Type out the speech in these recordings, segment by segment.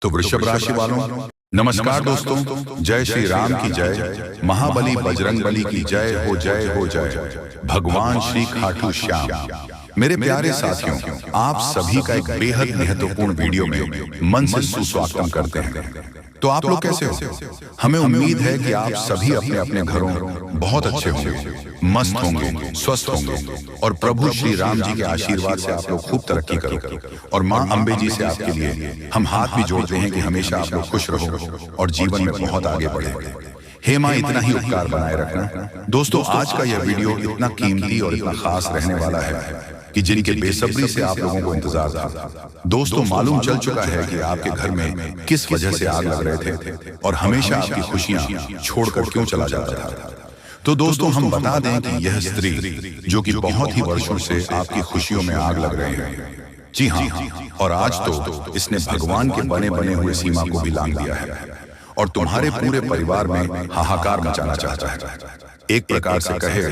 तो वृषभ राशि वालों, नमस्कार दोस्तों। जय श्री राम की जय, महाबली बजरंग बली की जय हो, जय हो, जय भगवान श्री खाटू श्याम। मेरे प्यारे साथियों, आप सभी का एक बेहद महत्वपूर्ण वीडियो में मन से सुस्वागतम करते हैं। तो आप लोग कैसे हो? हमें उम्मीद है कि आप सभी अपने अपने घरों बहुत अच्छे होंगे, मस्त होंगे, स्वस्थ होंगे और प्रभु श्री राम जी के आशीर्वाद से आप लोग खूब तरक्की करो। और माँ अम्बे जी से आपके लिए हम हाथ भी जोड़ते हैं कि हमेशा आप लोग खुश रहो और जीवन में बहुत आगे बढ़े। हे माँ, इतना ही उपकार बनाए रखना। दोस्तों, आज का यह वीडियो इतना कीमती और इतना खास रहने वाला है कि जिनके बेसब्री से आप लोगों को इंतजार था। दोस्तों, मालूम चल चुका है कि आपके घर में किस वजह से आग लग रहे थे और हमेशा आपकी खुशियां छोड़कर क्यों चला जाता था। तो दोस्तों, हम बता दें कि यह स्त्री जो कि बहुत ही वर्षों से आपकी खुशियों में आग लग रहे हैं, जी हाँ, और आज तो इसने भगवान के बने बने हुए सीमा को भी लांघ दिया है और तुम्हारे पूरे परिवार में हाहाकार मचाना चाहता है। एक प्रकार से कहे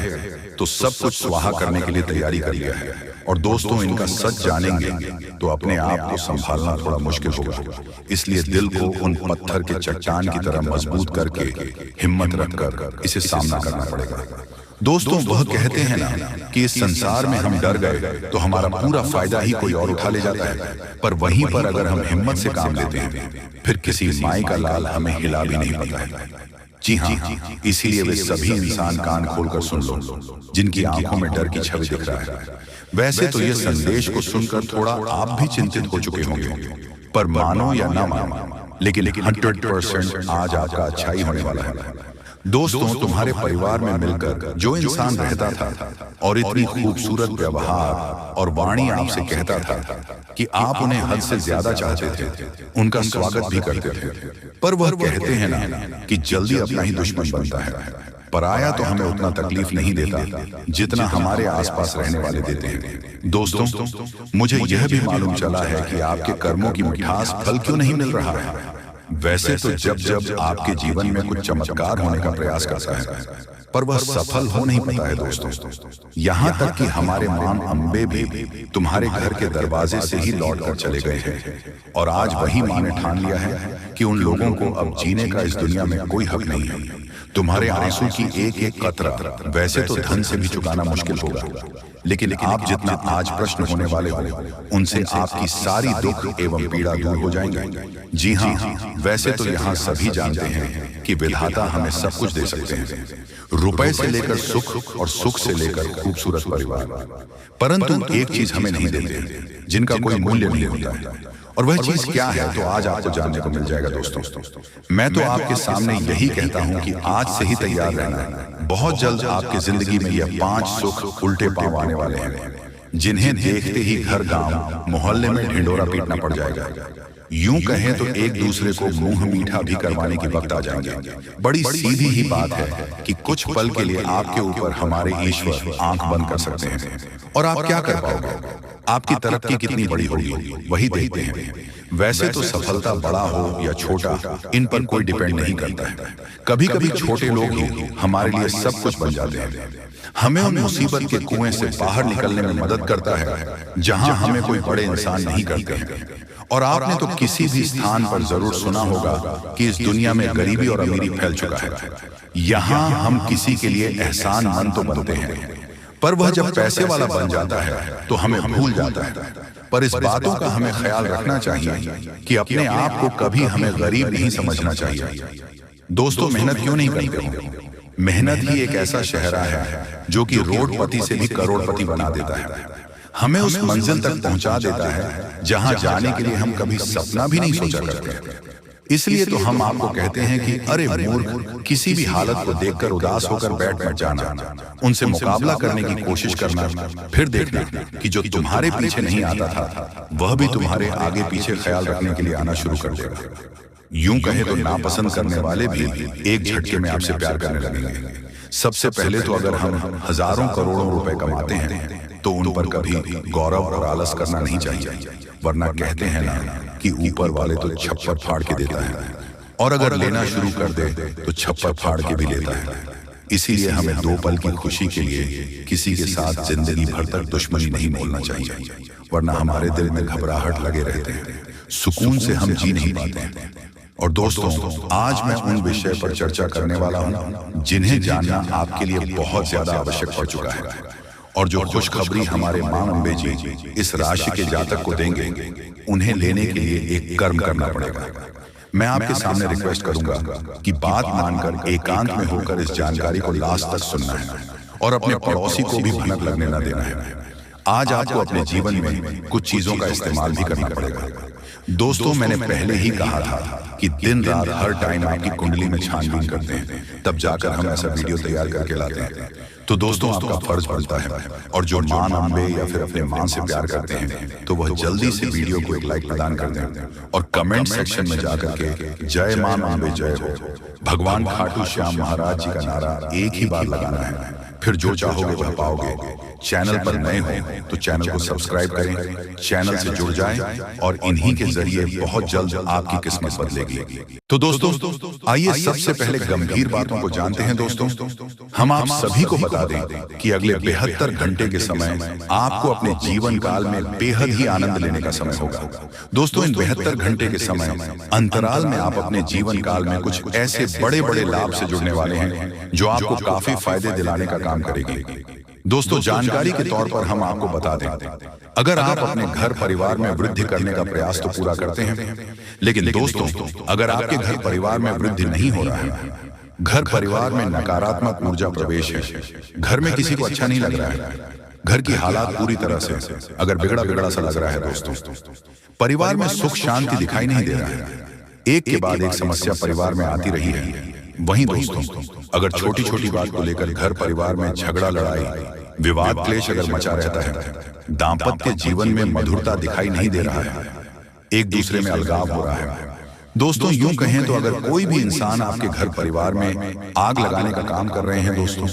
तो सब कुछ स्वाहा करने के लिए तैयारी कर लिया है। और दोस्तों, इनका सच जानेंगे तो अपने आप को संभालना थोड़ा मुश्किल होगा। इसलिए दिल को उन पत्थर के चट्टान की तरह मजबूत करके हिम्मत रखकर इसे सामना करना पड़ेगा। दोस्तों, वह कहते हैं ना कि इस संसार में हम डर गए तो हमारा पूरा फायदा ही कोई और उठा ले जाता है, पर वहीं पर अगर हम हिम्मत से काम लेते हैं फिर किसी माई का लाल हमें हिला भी नहीं पाता है। जी हाँ, इसीलिए वे सभी इंसान कान खोलकर सुन लो जिनकी आंखों में डर की छवि दिख रहा है। वैसे तो ये संदेश को सुनकर थोड़ा आप भी चिंतित हो चुके होंगे, पर मानो या ना मानो, लेकिन 100% आज आपका अच्छाई होने वाला है। दोस्तों, तुम्हारे परिवार में मिलकर जो इंसान रहता था और इतनी खूबसूरत व्यवहार और वाणी आपसे कहता था कि आप उन्हें हद से ज्यादा चाहते थे, उनका स्वागत भी करते थे, पर वह कहते हैं ना कि जल्दी अपना ही दुश्मन बनता है। पराया तो हमें उतना तकलीफ नहीं देता जितना हमारे आसपास रहने वाले देते हैं। दोस्तों, मुझे यह भी मालूम चला है कि आपके कर्मों की मिठास फल क्यों नहीं मिल रहा है। वैसे तो जब जब आपके जीवन में कुछ चमत्कार होने का प्रयास करता है, पर वह सफल हो नहीं पाता है। दोस्तों, यहाँ तक कि हमारे मां अम्बे भी तुम्हारे घर के दरवाजे से ही लौट कर चले गए हैं और आज वही मां ने ठान लिया है कि उन लोगों को अब जीने का इस दुनिया में कोई हक नहीं है। तुम्हारे आंसू की एक एक कतरा वैसे तो धन से भी चुकाना मुश्किल होगा, लेकिन आप जितना आज प्रश्न होने वाले हो उनसे आपकी सारी दुख एवं पीड़ा दूर हो जाएंगे। जी हाँ, वैसे तो यहाँ सभी जानते हैं कि विधाता हमें सब कुछ दे सकते हैं, रुपए से लेकर सुख और सुख से लेकर खूबसूरत परिवार, परंतु एक चीज हमें नहीं देते जिनका कोई मूल्य नहीं होता है। और वह चीज क्या है तो आज आपको जानने को मिल जाएगा। दोस्तों, मैं तो आपके सामने यही कहता हूं कि आज से ही तैयार रहना। बहुत जल्द आपकी जिंदगी में यह 5 सुख उल्टे पांव आने वाले हैं, जिन्हें देखते ही घर गांव मोहल्ले में ढिंडोरा पीटना पड़ जाएगा। यूं कहें तो एक दूसरे को मुंह मीठा भी करवाने के वक्त आ जाएंगे। बड़ी सीधी ही बात है कि कुछ पल के लिए आपके ऊपर हमारे ईश्वर आंख बंद कर सकते हैं और आप क्या कर पाओगे, आपकी तरक्की कितनी बड़ी होगी वही देखते हैं। वैसे तो सफलता बड़ा हो या छोटा, इन पर कोई डिपेंड नहीं करता है। कभी कभी छोटे लोग ही हमारे लिए सब कुछ बन जाते हैं। हमें उन मुसीबत के कुएं से बाहर निकलने में मदद करता है जहां हमें कोई बड़े इंसान नहीं करते हैं। और आपने तो किसी भी स्थान पर जरूर सुना होगा कि इस दुनिया में गरीबी और अमीरी फैल चुका है। यहाँ हम किसी के लिए एहसान मंद तो बनते हैं, पर वह जब पैसे वाला बन जाता है तो हमें भूल जाता है। पर इस बातों का हमें ख्याल रखना चाहिए कि अपने आप को कभी हमें गरीब नहीं समझना चाहिए। दोस्तों, मेहनत क्यों नहीं करते हो? मेहनत ही एक ऐसा शहरा है जो कि रोडपति से भी करोड़पति बना देता है, हमें उस मंजिल तक पहुंचा देता है जहां जाने के लिए हम कभी सपना भी नहीं सोचा करते। इसलिए तो हम आपको कहते हैं कि अरे मूर्ख, किसी भी हालत को देखकर उदास होकर बैठ मत जाना, उनसे मुकाबला करने की कोशिश करना, फिर देखना कि जो तुम्हारे पीछे नहीं आता था वह भी तुम्हारे आगे पीछे ख्याल रखने के लिए आना शुरू कर देगा। यूं कहे तो नापसंद करने वाले भी एक झटके में आपसे प्यार करने लगेंगे। सबसे पहले तो अगर हम हजारों करोड़ों रुपए कमाते हैं तो उन पर कभी गौरव और आलस करना नहीं चाहिए, वरना कहते हैं ना कि ऊपर वाले तो छप्पर फाड़ के देता है और अगर लेना शुरू कर दे तो छप्पर फाड़ के भी लेता है। इसीलिए हमें 2 पल की खुशी के लिए किसी के साथ जिंदगी भर तक दुश्मनी नहीं बोलना चाहिए, वरना हमारे दिल में घबराहट लगे रहते हैं। सुकून से हम जी नहीं पाते हैं। और दोस्तों, आज मैं उन विषय पर चर्चा करने वाला हूं जिन्हें जानना आपके लिए बहुत ज्यादा आवश्यक पड़ चुका है। और जो खुशखबरी हमारे मां अम्बे जी इस राशि के जातक को देंगे, उन्हें लेने के लिए एक कर्म करना पड़ेगा। मैं आपके सामने रिक्वेस्ट करूंगा कि बात मानकर एकांत में होकर इस जानकारी को लास्ट तक सुनना है और अपने पड़ोसी को भी भनक लगने न देना है। आज आपको अपने जीवन में कुछ चीजों का इस्तेमाल भी करना पड़ेगा। दोस्तों, मैंने पहले ही कहा था कि दिन रात हर टाइम आपकी कुंडली में छानबीन करते हैं, तब जाकर हम ऐसा वीडियो तैयार करके लाते हैं। तो दोस्तों, आपका फर्ज बनता है, और जो मां अम्बे या फिर अपने मां से प्यार करते हैं तो वह जल्दी से वीडियो को एक लाइक प्रदान कर दें और कमेंट सेक्शन में जाकर के जय मां अम्बे जय हो, भगवान खाटू श्याम महाराज जी का नारा एक ही बार लगाना है। फिर जो चाहोगे वह पाओगे। चैनल पर नए हो तो चैनल को सब्सक्राइब करें, चैनल से जुड़ जाएं और इन्हीं के जरिए बहुत जल्द आपकी किस्मत बदलेगी। तो दोस्तों, आइए सबसे पहले गंभीर बातों को जानते हैं। दोस्तों, हम आप सभी को बता दें कि अगले 72 घंटे के समय आपको अपने जीवन काल में बेहद ही आनंद लेने का समय होगा। दोस्तों, इन 72 घंटे के समय अंतराल में आप अपने जीवन काल में कुछ ऐसे बड़े बड़े लाभ से जुड़ने वाले हैं जो आपको काफी फायदे दिलाने का काम करेगी। दोस्तों, जानकारी के तौर पर हम आपको बता दें, अगर आप अपने घर परिवार में वृद्धि करने का प्रयास तो पूरा करते हैं, लेकिन दोस्तों, अगर आपके घर परिवार में वृद्धि नहीं हो रहा है, घर परिवार में नकारात्मक ऊर्जा प्रवेश है, घर में किसी को अच्छा नहीं लग रहा है, घर की हालात पूरी तरह से अगर बिगड़ा बिगड़ा सा लग रहा है, दोस्तों, परिवार में सुख शांति दिखाई नहीं दे रहा है, एक के बाद एक समस्या परिवार में आती रही है। वहीं दोस्तों, अगर छोटी छोटी बात को लेकर घर परिवार में झगड़ा लड़ाई विवाद क्लेश अगर मचा रहता है, दाम्पत्य जीवन में मधुरता दिखाई नहीं दे रहा है, एक दूसरे में अलगाव हो रहा है, दोस्तों, यूं कहें तो अगर कोई भी इंसान आपके घर परिवार में आग लगाने का काम कर रहे हैं, दोस्तों,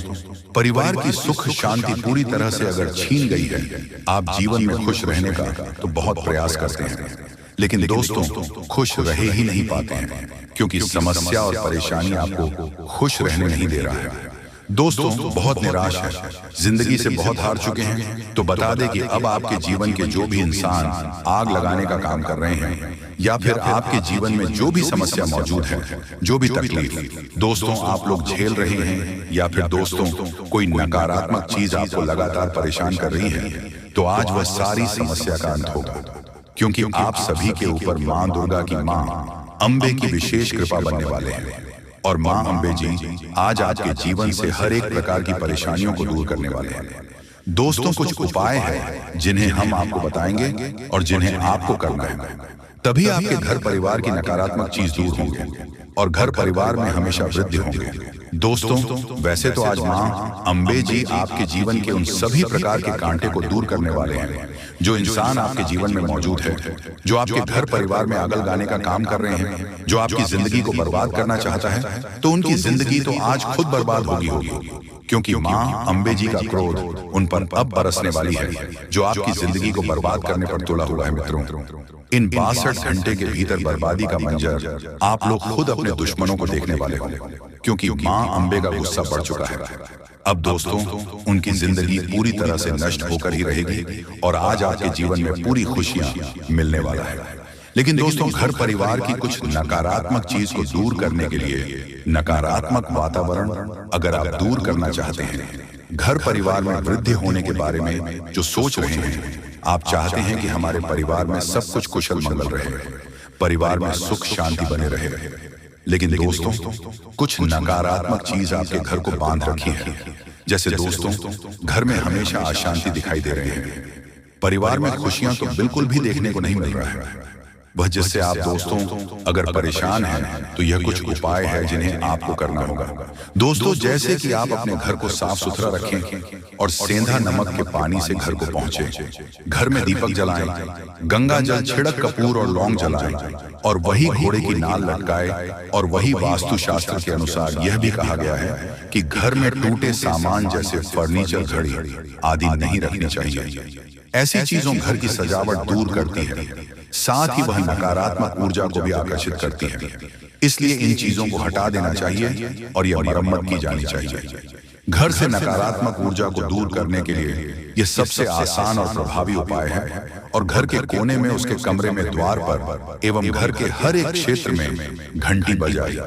परिवार की सुख शांति पूरी तरह से अगर छीन गई है, आप जीवन में खुश रहने का तो बहुत प्रयास करते हैं, लेकिन दोस्तों, खुश रहे ही नहीं पाते हैं, क्योंकि समस्या और परेशानी आपको खुश रहने नहीं दे रहा है। दोस्तों, बहुत निराश है, जिंदगी से बहुत हार चुके हैं, तो बता दें कि अब आपके जीवन के जो भी इंसान आग लगाने का काम कर रहे हैं, या फिर आपके जीवन में जो भी समस्या मौजूद है, जो भी तकलीफ दोस्तों आप लोग झेल रहे हैं, या फिर दोस्तों कोई नकारात्मक चीज आपको लगातार परेशान कर रही है, तो आज वह सारी समस्या का अंत होगा, क्योंकि आप सभी के ऊपर मां दुर्गा की मां अम्बे की विशेष कृपा बनने वाले हैं। और मां अम्बे जी आज आपके जीवन से हर एक प्रकार की परेशानियों को दूर करने वाले हैं। दोस्तों, कुछ उपाय हैं जिन्हें हम आपको बताएंगे और जिन्हें आपको करना है, तभी आपके घर परिवार की नकारात्मक चीज दूर होंगे और घर परिवार में हमेशा वृद्धि होंगे। दोस्तों, वैसे तो आज मां अम्बे जी आपके जीवन के उन सभी प्रकार के कांटे को दूर करने वाले हैं जो इंसान आपके जीवन में मौजूद है, जो आपके घर परिवार में आग लगाने का काम कर रहे हैं, जो आपकी जिंदगी को बर्बाद करना चाहता है, तो उनकी जिंदगी तो आज खुद बर्बाद होगी, क्योंकि मां अम्बे जी का क्रोध उन पर अब बरसने वाली है, जो आपकी जिंदगी को बर्बाद करने पर तुला हुआ है। मित्रों, इन 62 घंटे के भीतर बर्बादी का मंजर आप लोग खुद अपने दुश्मनों को देखने वाले हो, क्योंकि मां अम्बे का गुस्सा बढ़ चुका है। अब दोस्तों, उनकी जिंदगी पूरी तरह से नष्ट होकर ही रहेगी और आज आपके जीवन में पूरी खुशियां मिलने वाला है। लेकिन दोस्तों, घर परिवार की कुछ नकारात्मक चीज को दूर करने के लिए, नकारात्मक वातावरण अगर आप दूर करना चाहते हैं, घर परिवार में वृद्धि होने के बारे में जो सोच रहे हैं, आप चाहते हैं कि हमारे परिवार में सब कुछ कुशल मंगल रहे, परिवार में सुख शांति बने रहे, लेकिन दोस्तों कुछ नकारात्मक चीज आपके घर को बांध रखी है। जैसे दोस्तों, घर में हमेशा अशांति दिखाई दे रहे हैं, परिवार में खुशियां तो बिल्कुल भी देखने को नहीं मिल रहा है। वह जिससे आप दोस्तों अगर परेशान हैं तो यह कुछ उपाय है जिन्हें आपको करना होगा। दोस्तों, जैसे कि आप अपने घर को साफ सुथरा रखें और सेंधा नमक के पानी से घर को पहुंचे, घर में दीपक जलाएं, गंगा जल छिड़क कपूर और लौंग जलाएं और वही घोड़े की नाल लटकाए। और वही वास्तु शास्त्र के अनुसार यह भी कहा गया है कि घर में टूटे सामान जैसे फर्नीचर, घड़ी आदि नहीं रखनी चाहिए। ऐसी चीजों घर की सजावट दूर करती है, साथ ही वह नकारात्मक ऊर्जा को भी आकर्षित करती है। इसलिए इन चीजों को हटा देना चाहिए और यह मरम्मत की जानी चाहिए। घर से नकारात्मक ऊर्जा को दूर करने के लिए यह सबसे आसान और प्रभावी उपाय है। और घर के कोने में उसके कमरे में द्वार पर एवं घर के हर एक क्षेत्र में घंटी बजाई।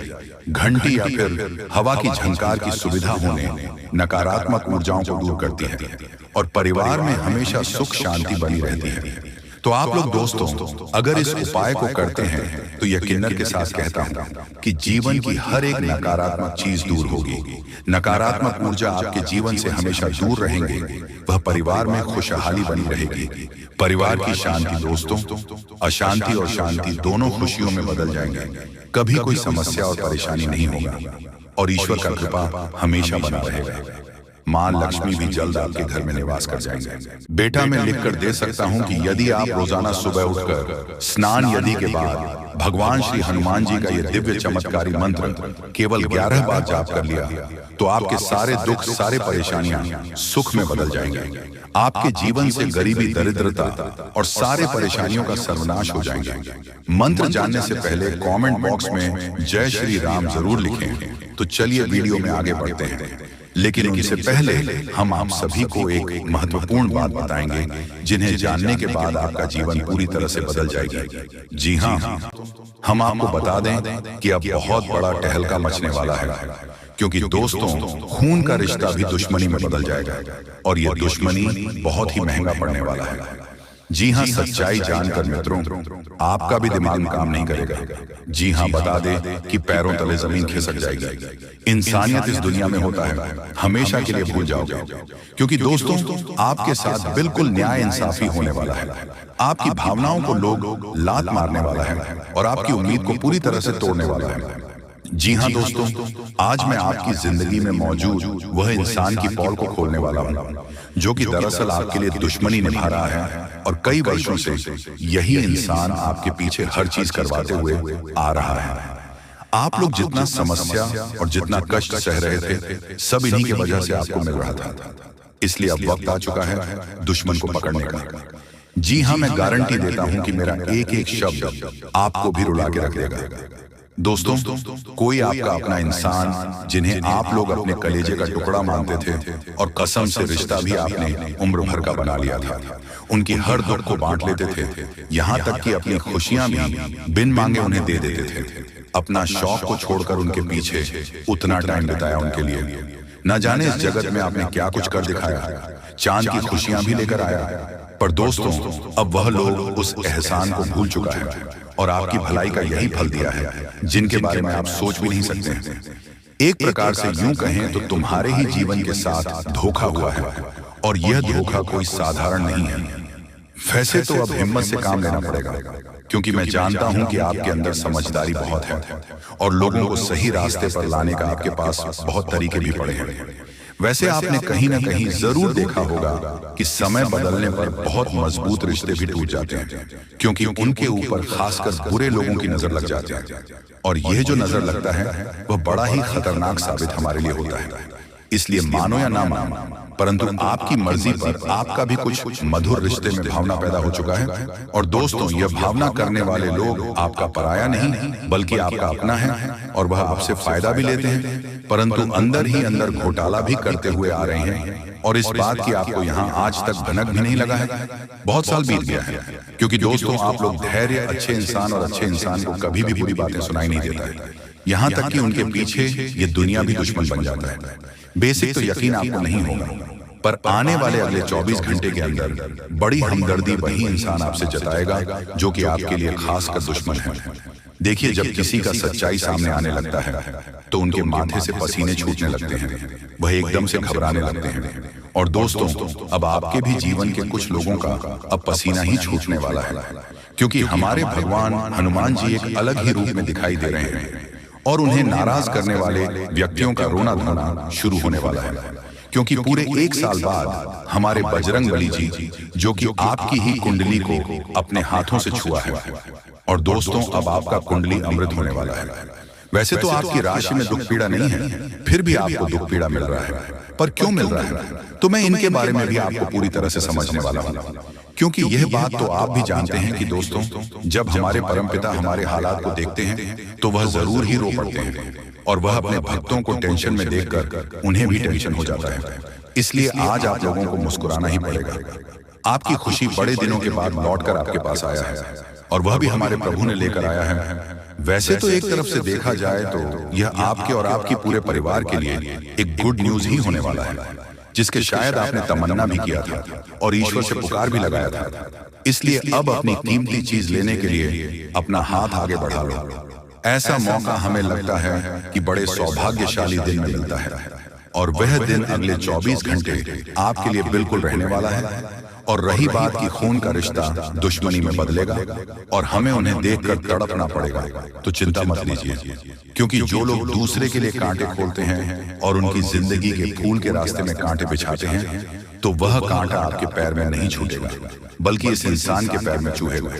घंटी या फिर हवा की झंकार की सुविधा होने नकारात्मक ऊर्जाओं को दूर करती है और परिवार में हमेशा सुख शांति बनी रहती है। तो आप लोग दोस्तों अगर इस उपाय को करते हैं तो यकीनन के साथ कहता हूं कि जीवन की हर एक नकारात्मक चीज दूर होगी। नकारात्मक ऊर्जा आपके जीवन से हमेशा दूर रहेंगे। वह परिवार में खुशहाली बनी रहेगी। परिवार की शांति दोस्तों, अशांति और शांति दोनों खुशियों में बदल जाएंगे। कभी कोई समस्या और परेशानी नहीं होगा और ईश्वर का कृपा हमेशा बना रहेगा। मां लक्ष्मी भी जल्द आपके घर में निवास कर जाएंगे। बेटा मैं लिखकर दे सकता हूं कि यदि आप रोजाना सुबह उठकर स्नान यदि के बाद भगवान श्री हनुमान जी का यह दिव्य चमत्कारी मंत्र केवल 11 बार जाप कर लिया तो आपके सारे दुख, सारे परेशानियां सुख में बदल जाएंगे। आपके जीवन से गरीबी, दरिद्रता और सारे परेशानियों का सर्वनाश हो जाएंगे। मंत्र जानने से पहले कमेंट बॉक्स में जय श्री राम जरूर लिखें। तो चलिए वीडियो में आगे बढ़ते हैं, लेकिन उनसे पहले हम आप सभी को एक महत्वपूर्ण बात बताएंगे जिन्हें जानने के बाद आपका जीवन पूरी तरह से बदल जाएगी। जी हाँ, हम आपको बता दें कि अब बहुत बड़ा टहलका मचने वाला है, क्योंकि दोस्तों खून का रिश्ता भी दुश्मनी में बदल जाएगा और यह दुश्मनी बहुत ही महंगा पड़ने वाला है। जी हाँ, सच्चाई जानकर मित्रों आपका भी दिमाग काम नहीं करेगा। जी हाँ, बता दे कि पैरों तले जमीन खिसक जाएगी। इंसानियत इस दुनिया में होता है हमेशा के लिए भूल जाओगे, क्योंकि दोस्तों आपके साथ बिल्कुल न्याय इंसाफी होने वाला है। आपकी भावनाओं को लोग लात मारने वाला है और आपकी उम्मीद को पूरी तरह से तोड़ने वाला है। जी हाँ दोस्तों, आज मैं आपकी जिंदगी में मौजूद वह इंसान की पोल को खोलने वाला हूँ जो कि दरअसल आपके लिए दुश्मनी निभा रहा है और कई वर्षों से यही इंसान आपके पीछे हर चीज करवाते हुए आ रहा है। आप लोग जितना समस्या और जितना कष्ट सह रहे थे सब इन्हीं की वजह से आपको मिल रहा था। इसलिए अब वक्त आ चुका है दुश्मन को पकड़ने का। जी हाँ, मैं गारंटी देता हूं कि मेरा एक एक शब्द आपको भी रुला के रख देगा। दोस्तों कोई आपका अपना इंसान जिन्हें आप लोग अपने कलेजे का टुकड़ा मानते थे और कसम से रिश्ता भी आपने उम्र भर का बना लिया था, उनकी हर दुख को बांट लेते थे, यहाँ तक कि अपनी खुशियां भी बिन मांगे उन्हें दे देते थे। अपना शौक को छोड़कर उनके पीछे उतना टाइम बिताया उनके लिए। न जाने इस जगत में आपने क्या कुछ कर दिखाया, चांद की खुशियां भी लेकर आया। पर दोस्तों अब वह लोग उस एहसान को भूल चुका है और आपकी भलाई का यही फल दिया है जिनके बारे में आप सोच भी नहीं सकते हैं। एक प्रकार से यूं कहें तो तुम्हारे ही जीवन के साथ धोखा हुआ है और यह धोखा कोई साधारण नहीं है। वैसे तो अब हिम्मत से काम लेना पड़ेगा, क्योंकि मैं जानता हूं कि आपके अंदर समझदारी बहुत है और लोगों को सही रास्ते पर लाने का आपके पास बहुत तरीके भी पड़े हैं। वैसे आपने कहीं ना कहीं जरूर देखा होगा कि समय बदलने पर बहुत मजबूत रिश्ते भी टूट जाते हैं, क्योंकि उनके ऊपर खासकर बुरे लोगों की नजर लग जाती है और यह जो नजर लगता है वह बड़ा ही खतरनाक साबित हमारे लिए होता है। इसलिए मानो या ना मानो, परंतु आपकी मर्जी पर आपका भी कुछ मधुर रिश्ते में भावना पैदा हो चुका है। और दोस्तों यह भावना करने वाले लोग आपका पराया नहीं बल्कि आपका अपना है और वह आपसे फायदा भी लेते हैं, परंतु अंदर ही अंदर घोटाला भी करते हुए आ रहे हैं। और इस बात की आपको यहाँ आज तक भनक भी नहीं लगा है। बहुत साल बीत गया है, क्योंकि दोस्तों आप लोग धैर्य, अच्छे इंसान और अच्छे इंसान को कभी भी बुरी बातें सुनाई नहीं देता है, यहाँ तक कि उनके पीछे ये दुनिया भी दुश्मन बन जाता है। बेसिक तो यकीन आपको नहीं होगा, पर आने वाले अगले 24 घंटे के अंदर बड़ी हमदर्दी वही इंसान आपसे जताएगा जो कि आपके लिए खासकर दुश्मन है। देखिए, जब किसी का सच्चाई सामने आने लगता है तो उनके माथे से पसीने छूटने लगते हैं, वह एकदम से घबराने लगते हैं। और दोस्तों अब आपके भी जीवन के कुछ लोगों का अब पसीना ही छूटने वाला है, क्योंकि हमारे भगवान हनुमान जी एक अलग ही रूप में दिखाई दे रहे हैं और उन्हें नाराज करने वाले व्यक्तियों का रोना धोना शुरू होने वाला है, क्योंकि पूरे 1 साल बाद हमारे बजरंगबली जी जो कि आपकी ही कुंडली को अपने हाथों से छुआ है। और दोस्तों अब आपका कुंडली अमृत होने वाला है। वैसे तो आपकी राशि में दुख पीड़ा नहीं है, फिर भी आपको दुख पीड़ा मिल रहा है। पर क्यों मिल रहा है, तो मैं इनके बारे में भी आपको पूरी तरह से समझने वाला हूँ। क्योंकि यह बात तो आप भी जानते हैं कि दोस्तों, जब हमारे परमपिता हमारे हालात को देखते हैं तो वह जरूर ही रो पड़ते हैं, और वह अपने भक्तों को टेंशन में देखकर उन्हें भी टेंशन हो जाता है। इसलिए आज आप लोगों को मुस्कुराना ही पड़ेगा। आपकी खुशी बड़े दिनों के बाद लौटकर आपके पास आया है, और वह भी हमारे प्रभु ने लेकर आया है। वैसे तो एक तरफ से देखा जाए तो यह आपके और आपके पूरे परिवार के लिए एक गुड न्यूज ही होने वाला है, जिसके शायद आपने तमन्ना भी किया था और ईश्वर से पुकार भी लगाया था। इसलिए अब अपनी कीमती चीज लेने के लिए अपना हाथ आगे बढ़ा लो। ऐसा मौका हमें लगता है कि बड़े सौभाग्यशाली दिन में मिलता है, और वह दिन अगले 24 घंटे आपके लिए बिल्कुल रहने वाला है। और रही बात कि खून का रिश्ता दुश्मनी में बदलेगा और हमें उन्हें देखकर तड़पना पड़ेगा, तो चिंता मत लीजिए, क्योंकि जो लोग दूसरे के लिए कांटे खोलते हैं और उनकी जिंदगी के फूल के रास्ते में कांटे बिछाते हैं, तो वह कांटा आपके पैर में नहीं छूटेगा, बल्कि इस इंसान के पैर में चुभेगा।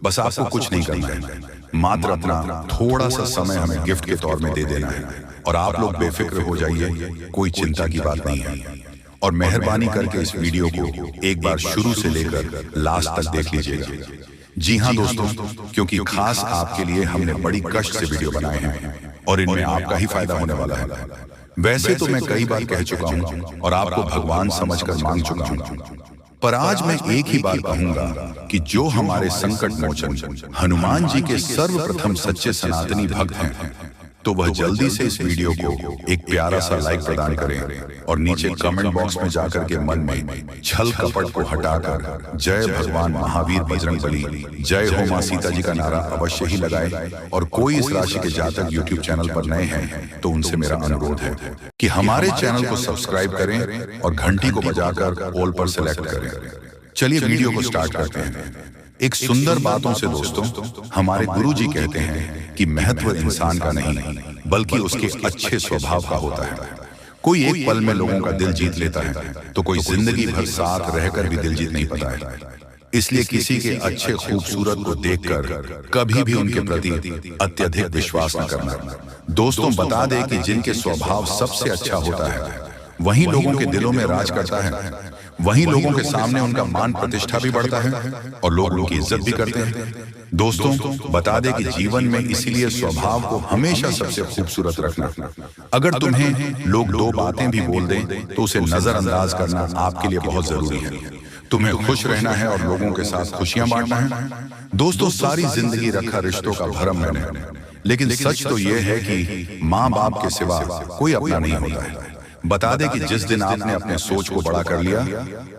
बस आपको कुछ नहीं करना है, मात्र अपना थोड़ा सा समय हमें गिफ्ट के तौर में दे देना है, और आप लोग बेफिक्र हो जाइए, कोई चिंता की बात नहीं है। और मेहरबानी करके इस वीडियो को एक बार शुरू से लेकर लास्ट तक देख लीजिएगा। जी हाँ दोस्तों, क्योंकि खास आपके लिए हमने बड़ी कष्ट से वीडियो बनाए हैं, और इनमें आपका ही फायदा होने वाला है। वैसे तो मैं कई बार कह चुका हूँ और आपको भगवान समझकर मांग चुका हूँ, पर आज मैं एक ही बात कहूंगा कि जो हमारे संकट मोचन हनुमान जी के सर्वप्रथम सच्चे सनातनी भक्त हैं, तो वह जल्दी से इस वीडियो को एक प्यारा सा लाइक प्रदान करें, और नीचे कमेंट बॉक्स में जाकर के मन में छल कपट को हटाकर जय भगवान महावीर बजरंगबली, जय हो मां सीता जी का नारा अवश्य ही लगाए। और कोई इस राशि के जातक यूट्यूब चैनल पर नए हैं तो उनसे मेरा अनुरोध है कि हमारे चैनल को सब्सक्राइब करें और घंटी को बजाकर ऑल पर सेलेक्ट करें। चलिए वीडियो को स्टार्ट करते हैं। एक सुंदर बातों से दोस्तों, हमारे गुरु जी कहते हैं कि महत्व इंसान का नहीं, बल्कि उसके अच्छे स्वभाव का होता है। कोई एक पल में लोगों का दिल जीत लेता है, तो कोई जिंदगी भर साथ रहकर भी दिल जीत नहीं पाता है। इसलिए किसी के अच्छे खूबसूरत को देखकर कभी भी उनके प्रति अत्यधिक विश्वास न करना। दोस्तों, बता दें कि जिनके स्वभाव सबसे अच्छा होता है, वहीं लोगों के दिलों में राज करता है, वहीं लोगों के सामने उनका मान प्रतिष्ठा भी बढ़ता है, और लोग उनकी इज्जत भी करते हैं। दोस्तों, बता दें कि जीवन में इसीलिए स्वभाव को हमेशा सबसे खूबसूरत रखना। अगर तुम्हें लोग दो बातें भी बोल दें तो उसे नजरअंदाज करना आपके लिए बहुत जरूरी है। तुम्हें खुश रहना है और लोगों के साथ खुशियां बांटना है। दोस्तों, सारी जिंदगी रखा रिश्तों का भरम मैंने, लेकिन सच तो यह है कि माँ बाप के सिवा कोई अपना नहीं होता है। बता दे कि जिस दिन आपने अपने सोच को बड़ा कर लिया,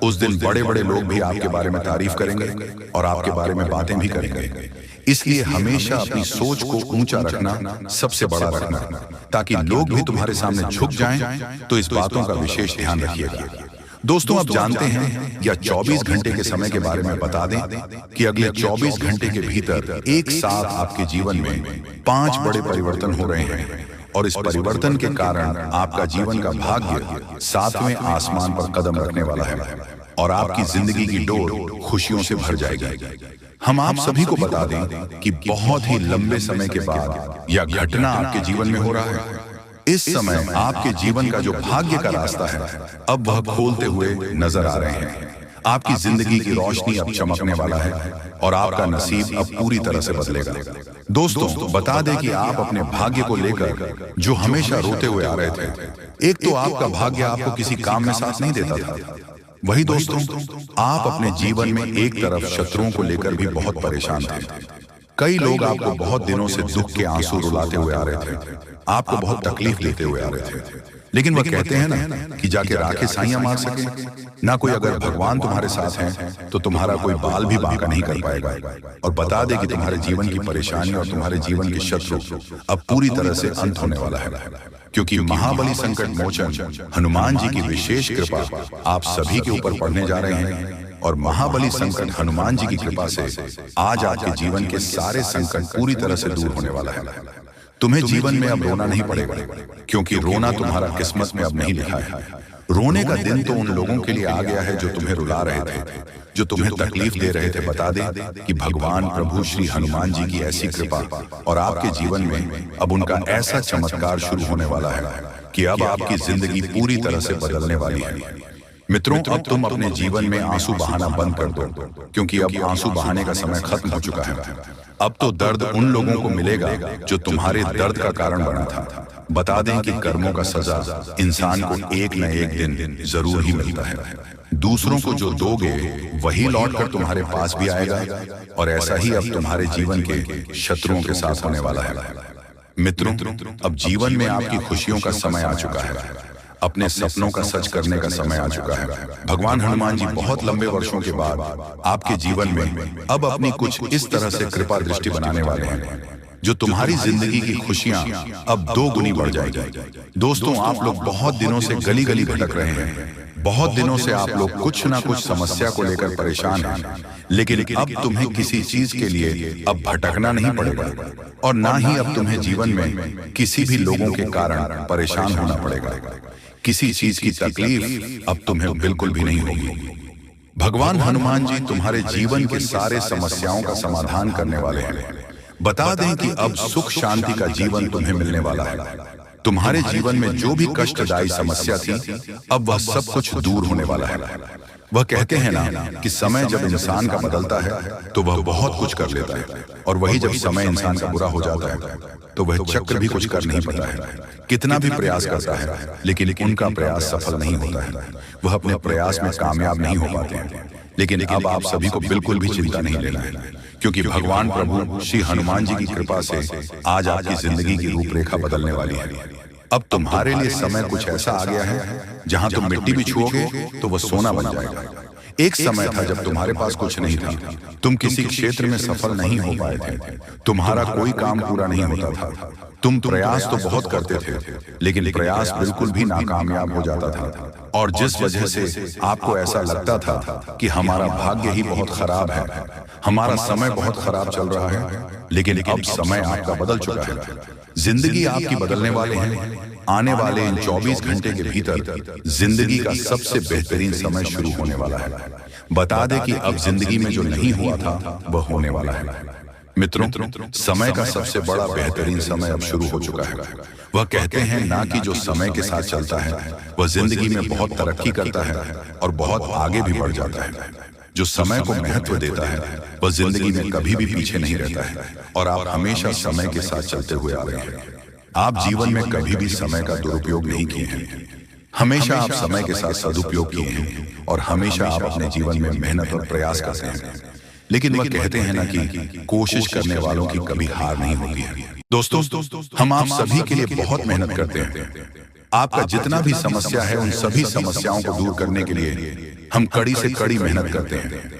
उस दिन बड़े बड़े लोग भी आपके बारे में तारीफ करेंगे और आपके बारे में बातें भी करेंगे। इसलिए हमेशा अपनी सोच को ऊंचा रखना, सबसे बड़ा रखना, ताकि लोग भी तुम्हारे सामने झुक जाएं। तो इस बातों का विशेष ध्यान रखिएगा। दोस्तों, आप जानते हैं या 24 घंटे के समय के बारे में बता दें कि अगले 24 घंटे के भीतर एक साथ आपके जीवन में 5 बड़े परिवर्तन हो रहे हैं, और इस परिवर्तन के कारण आपका जीवन का भाग्य 7वें आसमान पर कदम रखने वाला है, और आपकी जिंदगी की डोर खुशियों से भर जाएगी। हम आप सभी को बता दें कि बहुत ही लंबे समय के बाद यह घटना आपके जीवन में हो रहा है। इस समय आपके जीवन का जो भाग्य का रास्ता है, अब वह खोलते हुए नजर आ रहे हैं। आपकी जिंदगी की रोशनी अब चमकने वाला है, और आपका नसीब अब पूरी तरह से बदलेगा। दोस्तों, बता दें कि आप अपने भाग्य को लेकर जो हमेशा रोते हुए आ रहे थे, एक तो आपका भाग्य आपको किसी काम में साथ नहीं देता था, वही दोस्तों आप अपने जीवन में एक तरफ शत्रुओं को लेकर भी बहुत परेशान थे। कई लोग आपको बहुत दिनों से दुख के आंसू रुलाते हुए आ रहे थे, आपको बहुत तकलीफ देते हुए आ रहे थे, लेकिन वह कहते हैं ना कि जाके राखे साइयां मार सके ना। कोई अगर भगवान तुम्हारे साथ हैं तो तुम्हारा कोई बाल भी बांका नहीं कर पाएगा। और बता दे कि तुम्हारे जीवन की परेशानी और तुम्हारे जीवन के शत्रु अब पूरी तरह से अंत होने वाला है, क्योंकि महाबली संकट मोचन हनुमान जी की विशेष कृपा आप सभी के ऊपर पड़ने जा रहे हैं। और महाबली संकट हनुमान जी की कृपा से आज आपके जीवन के सारे संकट पूरी तरह से दूर होने वाला है। तुम्हें जीवन में अब रोना नहीं पड़ेगा, क्योंकि रोना तुम्हारा किस्मत में अब नहीं लिखा है। रोने का दिन तो उन लोगों के लिए आ गया है जो तुम्हें रुला रहे थे, जो तुम्हें तकलीफ दे रहे थे। बता दें कि भगवान प्रभु श्री हनुमान जी की ऐसी कृपा और आपके जीवन में अब उनका ऐसा चमत्कार शुरू होने वाला है कि अब आपकी जिंदगी पूरी तरह से बदलने वाली है। मित्रों, अब तुम अपने जीवन में आंसू बहाना बंद कर दो, क्योंकि अब आंसू बहाने का समय खत्म हो चुका है। अब तो दर्द उन लोगों को मिलेगा जो तुम्हारे दर्द का कारण बना था। बता दें कि कर्मों का सजा इंसान को एक न एक दिन जरूर ही मिलता है। दूसरों को जो दोगे वही लौट कर तुम्हारे पास भी आएगा, और ऐसा ही अब तुम्हारे जीवन के शत्रुओं के साथ होने वाला है। मित्रों, अब जीवन में आपकी खुशियों का समय आ चुका है। अपने सपनों का सच करने का समय आ चुका है। भगवान हनुमान जी बहुत लंबे वर्षों के बाद आपके जीवन में अब अपनी कुछ इस तरह से कृपा दृष्टि बनाने वाले हैं जो तुम्हारी जिंदगी की खुशियां अब 2 गुनी बढ़ जाएगी। दोस्तों, आप लोग बहुत दिनों से गली गली भटक रहे हैं। बहुत दिनों से आप लोग कुछ ना कुछ समस्या को लेकर परेशान हैं, लेकिन अब तुम्हें किसी चीज के लिए अब भटकना नहीं पड़ेगा, और ना ही अब तुम्हें जीवन में किसी भी लोगों के कारण परेशान होना पड़ेगा। किसी चीज की तकलीफ अब तुम्हें बिल्कुल भी नहीं होगी। भगवान हनुमान जी तुम्हारे जीवन के सारे समस्याओं का समाधान करने वाले हैं। बता दें कि अब सुख शांति का जीवन तुम्हें मिलने वाला है। तुम्हारे जीवन में जो भी कष्टदायी समस्या थी, अब वह सब कुछ दूर होने वाला है। वह कहते हैं ना कि समय जब इंसान का बदलता है तो वह बहुत कुछ कर लेता है, और वही जब समय इंसान का बुरा हो जाता है तो वह चक्र भी कुछ कर नहीं पाता है। कितना भी प्रयास करता है, लेकिन उनका प्रयास सफल नहीं होता है। वह अपने प्रयास में कामयाब नहीं हो पाते हैं। लेकिन अब आप सभी को बिल्कुल भी चिंता नहीं लेना है, क्योंकि भगवान प्रभु श्री हनुमान जी की कृपा से आज आपकी जिंदगी की रूपरेखा बदलने वाली है। अब तुम्हारे लिए समय कुछ ऐसा आ गया है जहां तुम मिट्टी भी छुओगे तो वह सोना बन जाएगा। एक समय था जब तुम्हारे पास कुछ नहीं था, तुम किसी क्षेत्र में सफल नहीं हो पाए थे, तुम्हारा कोई काम पूरा नहीं होता था। तुम प्रयास तो बहुत करते थे, लेकिन प्रयास बिल्कुल भी नाकामयाब हो जाता था, और जिस वजह से आपको ऐसा लगता था कि हमारा भाग्य ही बहुत खराब है, हमारा समय बहुत खराब चल रहा है। लेकिन अब समय आपका बदल चुका है। जिंदगी आपकी बदलने वाले हैं। आने वाले इन 24 घंटे के भीतर जिंदगी का सबसे बेहतरीन समय शुरू होने वाला है। बता दें कि अब जिंदगी में जो नहीं हुआ था वह होने वाला है। मित्रों, समय का सबसे बड़ा बेहतरीन समय अब शुरू हो चुका है। वह कहते हैं ना कि जो समय के साथ चलता है वह जिंदगी में बहुत तरक्की करता है और बहुत आगे भी बढ़ जाता है। जो समय को महत्व देता है वह जिंदगी में कभी भी पीछे नहीं रहता है, और आप हमेशा समय के साथ चलते हुए आ रहे हैं। आप जीवन में कभी भी समय का दुरुपयोग नहीं किए हैं। हमेशा आप समय के साथ सदुपयोग किए हैं, और हमेशा आप अपने जीवन में मेहनत और प्रयास करते हैं। लेकिन वह कहते हैं ना कि कोशिश करने वालों की कभी हार नहीं होती है। दोस्तों, हम आप सभी के लिए बहुत मेहनत करते हैं। आपका जितना भी समस्या है उन सभी समस्याओं को दूर करने के लिए हम कड़ी से कड़ी मेहनत करते हैं।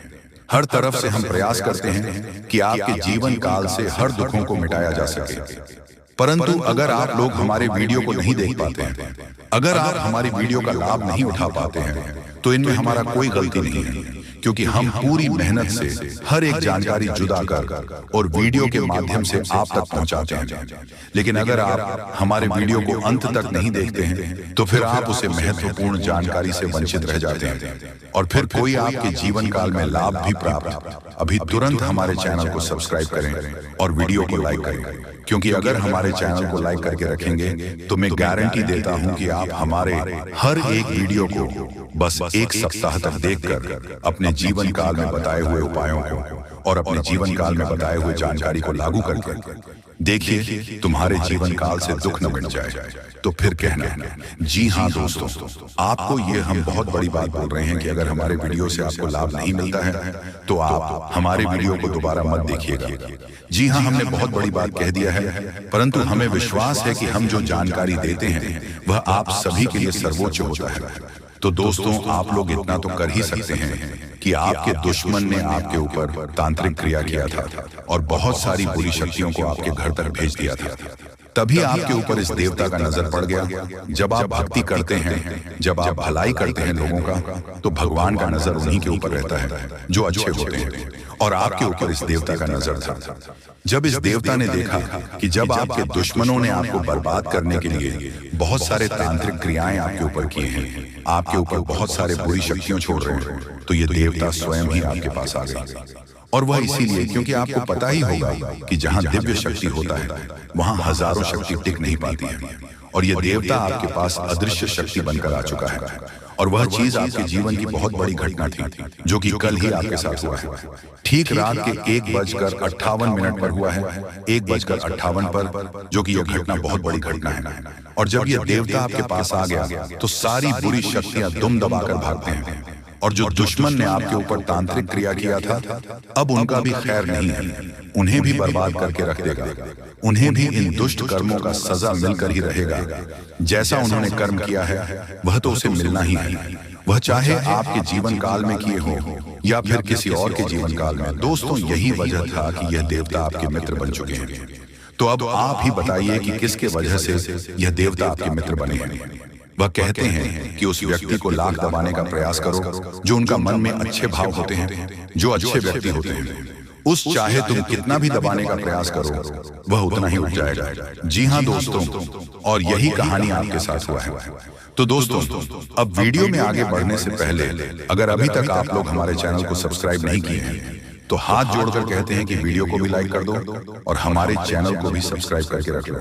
हर तरफ से हम प्रयास करते हैं कि आपके जीवन काल से हर दुखों को मिटाया जा सके। परंतु अगर आप लोग हमारे वीडियो को नहीं देख पाते हैं, अगर आप हमारी वीडियो का लाभ नहीं उठा पाते हैं, तो इनमें हमारा कोई गलती नहीं है, क्योंकि हम पूरी मेहनत से हर एक जानकारी जुदा कर और वीडियो के माध्यम से आप तक पहुंचाते हैं। लेकिन अगर आप हमारे वीडियो को अंत तक नहीं देखते हैं तो फिर आप उसे महत्वपूर्ण जानकारी से वंचित रह जाते हैं, और फिर कोई आपके जीवन काल में लाभ भी प्राप्त। अभी तुरंत हमारे चैनल को सब्सक्राइब करें और वीडियो को लाइक करें, क्योंकि अगर हमारे चैनल को लाइक करके रखेंगे तो मैं गारंटी देता हूं कि आप हमारे हर एक वीडियो को बस 1 सप्ताह तक देखकर अपने जीवन काल में बताए हुए उपायों को और अपने जीवन काल में बताए हुए जानकारी को लागू करके देखिए, तुम्हारे जीवन काल से दुख न मिट जाए तो फिर कहना। जी हाँ दोस्तों, आपको ये हम बहुत बड़ी बात बोल रहे हैं कि अगर हमारे वीडियो से आपको लाभ नहीं मिलता है तो आप हमारे वीडियो को दोबारा मत देखिएगा। जी हाँ, हमने बहुत बड़ी बात कह दिया है, परंतु हमें विश्वास है कि हम जो जानकारी देते हैं वह आप सभी के लिए सर्वोच्च होता है। तो दोस्तों, आप लोग इतना तो कर ही सकते हैं कि आपके दुश्मन ने आपके ऊपर तांत्रिक क्रिया किया था और बहुत सारी बुरी शक्तियों को आपके घर तक भेज दिया था। तभी आपके ऊपर इस देवता का नजर पड़ गया। जब आप भक्ति करते हैं, जब आप भलाई करते हैं लोगों का, तो भगवान का नजर उन्हीं के ऊपर रहता है जो अच्छे होते हैं, और आपके ऊपर इस देवता का नजर था। जब इस देवता ने देखा कि जब आपके दुश्मनों ने आपको बर्बाद करने के लिए बहुत सारे तांत्रिक क्रियाएं आपके ऊपर किए हैं, आपके ऊपर बहुत सारे बुरी शक्तियां छोड़ रहे हैं, तो ये देवता स्वयं ही आपके पास आ गए। और वह इसीलिए क्योंकि आपको पता ही होगा कि जहां दिव्य शक्ति होता है वहां हजारों शक्ति टिक नहीं पाती है, और यह देवता आपके पास अदृश्य शक्ति बनकर आ चुका है। और वह चीज आपके जीवन की बहुत बड़ी घटना थी जो कि कल ही आपके साथ हुआ है। ठीक रात के 1:58 पर हुआ है, 1:58 पर, जो कि यह घटना बहुत बड़ी घटना है। और जब यह देवता आपके पास आ गया तो सारी बुरी शक्तियां दुम दबाकर भागते हैं। और जो दुश्मन ने आपके ऊपर तांत्रिक क्रिया किया था, अब उनका भी खैर नहीं है, उन्हें भी बर्बाद करके रख देगा। उन्हें भी इन दुष्ट कर्मों का सजा मिलकर ही रहेगा। जैसा उन्होंने कर्म किया है वह तो उसे मिलना ही है, वह चाहे आपके जीवन काल में किए हो या फिर किसी और के जीवन काल में। दोस्तों, यही वजह था कि यह देवता आपके मित्र बन चुके हैं। तो अब आप ही बताइए कि किसके वजह से यह देवता आपके मित्र बने हैं। वह कहते हैं कि उस व्यक्ति को लाख दबाने का प्रयास करो जो उनका मन में अच्छे भाव होते हैं, जो अच्छे व्यक्ति होते हैं। उस चाहे तुम कितना भी दबाने का प्रयास करो, वह उतना ही उठ जाएगा। जी हाँ दोस्तों, और यही कहानी आपके साथ हुआ है। तो दोस्तों, अब वीडियो में आगे बढ़ने से पहले अगर अभी तक आप लोग हमारे चैनल को सब्सक्राइब नहीं किए हैं तो हाथ जोड़कर कहते हैं कि वीडियो को भी लाइक कर दो और हमारे चैनल को भी सब्सक्राइब करके रख लो,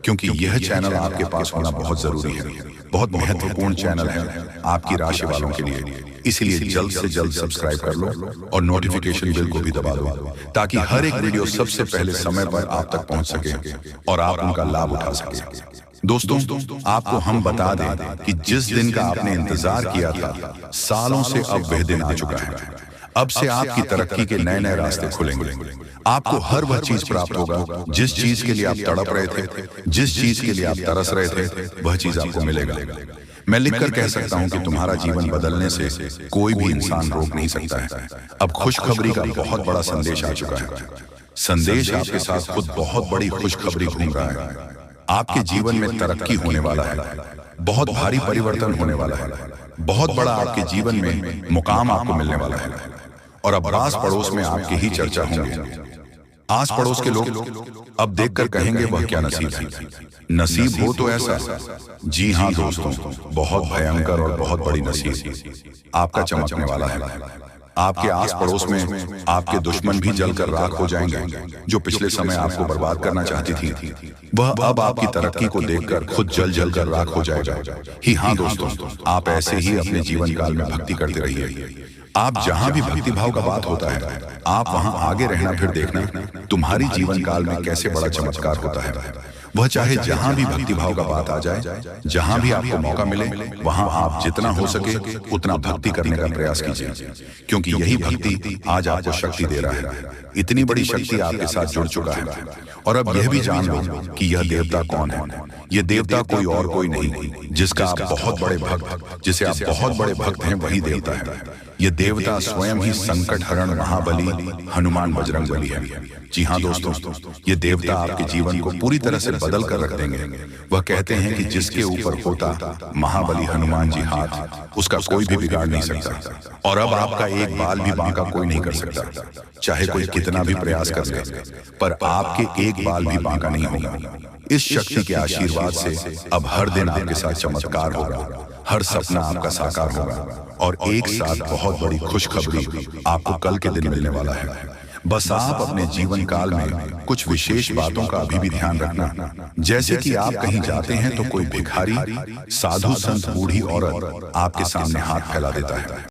क्योंकि यह चैनल आपके पास होना बहुत जरूरी है, बहुत महत्वपूर्ण चैनल है आपकी राशि वालों के लिए। इसलिए जल्द से जल्द सब्सक्राइब कर लो और नोटिफिकेशन बेल को भी दबा दो, ताकि हर एक वीडियो सबसे पहले समय पर आप तक पहुंच सके और आप उनका लाभ उठा सके। दोस्तों, आपको हम बता दें कि जिस दिन का आपने इंतजार किया था, सालों से अब वह दिन आ चुका है। अब से आपकी तरक्की के नए नए रास्ते खुलेंगे। आपको हर वह चीज प्राप्त होगा जिस चीज के लिए आप तड़प रहे थे, जिस चीज के लिए आप तरस रहे थे, वह चीज आपको मिलेगा। मैं लिखकर कह सकता हूं कि तुम्हारा जीवन बदलने से कोई भी इंसान रोक नहीं सकता है। अब खुशखबरी का बहुत बड़ा संदेश आ चुका है। संदेश आपके साथ खुद बहुत बड़ी खुशखबरी घूम रहा है। आपके जीवन में तरक्की होने वाला है, बहुत भारी परिवर्तन होने वाला है, बहुत बड़ा आपके जीवन में मुकाम आपको मिलने वाला है। और अब आस पड़ोस में आपकी ही चर्चा होंगे। आस पड़ोस के लोग अब देखकर कहेंगे वह क्या नसीब है। नसीब हो तो ऐसा, जी हाँ दोस्तों, बहुत भयंकर और बहुत बड़ी नसीब आपका चमकने वाला है। आपके आस पड़ोस में आपके दुश्मन भी जलकर राख हो जाएंगे। जो पिछले समय आपको बर्बाद करना चाहती थी, वह अब आपकी तरक्की को देखकर खुद जल जल कर राख हो जाएगा। ही हाँ दोस्तों, आप ऐसे ही अपने जीवन काल में भक्ति करते रहिए। आप जहां भी भक्ति भाव का बात होता है, आप वहां आगे रहना, फिर देखना तुम्हारी जीवन काल में कैसे बड़ा चमत्कार होता है। वह चाहे जहां भी भक्ति भाव का बात आ जाए, जहां भी आपको मौका मिले, वहां आप जितना हो सके उतना भक्ति करने का प्रयास कीजिए, क्योंकि यही भक्ति आज आपको शक्ति दे रहा है। इतनी बड़ी शक्ति आपके साथ जुड़ चुका है। और अब यह भी जान लो कि यह देवता कौन है। यह देवता कोई और कोई नहीं, जिसका आप बहुत बड़े भक्त, जिसे आप बहुत बड़े भक्त हैं, वही देवता है। यह देवता स्वयं ही संकट हरण महाबली हनुमान बजरंग बली है। जी हाँ दोस्तों, ये देवता आपके जीवन को पूरी तरह से बदल कर रख देंगे। वह कहते हैं कि जिसके ऊपर होता महाबली हनुमान जी हाथ, उसका कोई भी बिगाड़ नहीं सकता। और अब आपका एक बाल भी बांका कोई नहीं कर सकता, चाहे कोई कितना भी प्रयास कर ले, पर आपके एक बाल भी बांका नहीं होगा। इस शक्ति के आशीर्वाद से अब हर दिन आपके साथ चमत्कार होगा, हर सपना आपका साकार होगा और एक साथ बहुत बड़ी खुशखबरी आपको कल के दिन मिलने वाला है। बस आप अपने जीवन काल में कुछ विशेष बातों का अभी भी ध्यान रखना। जैसे कि आप कहीं जाते हैं तो कोई भिखारी, साधु, संत, बूढ़ी औरत आपके सामने हाथ फैला देता है।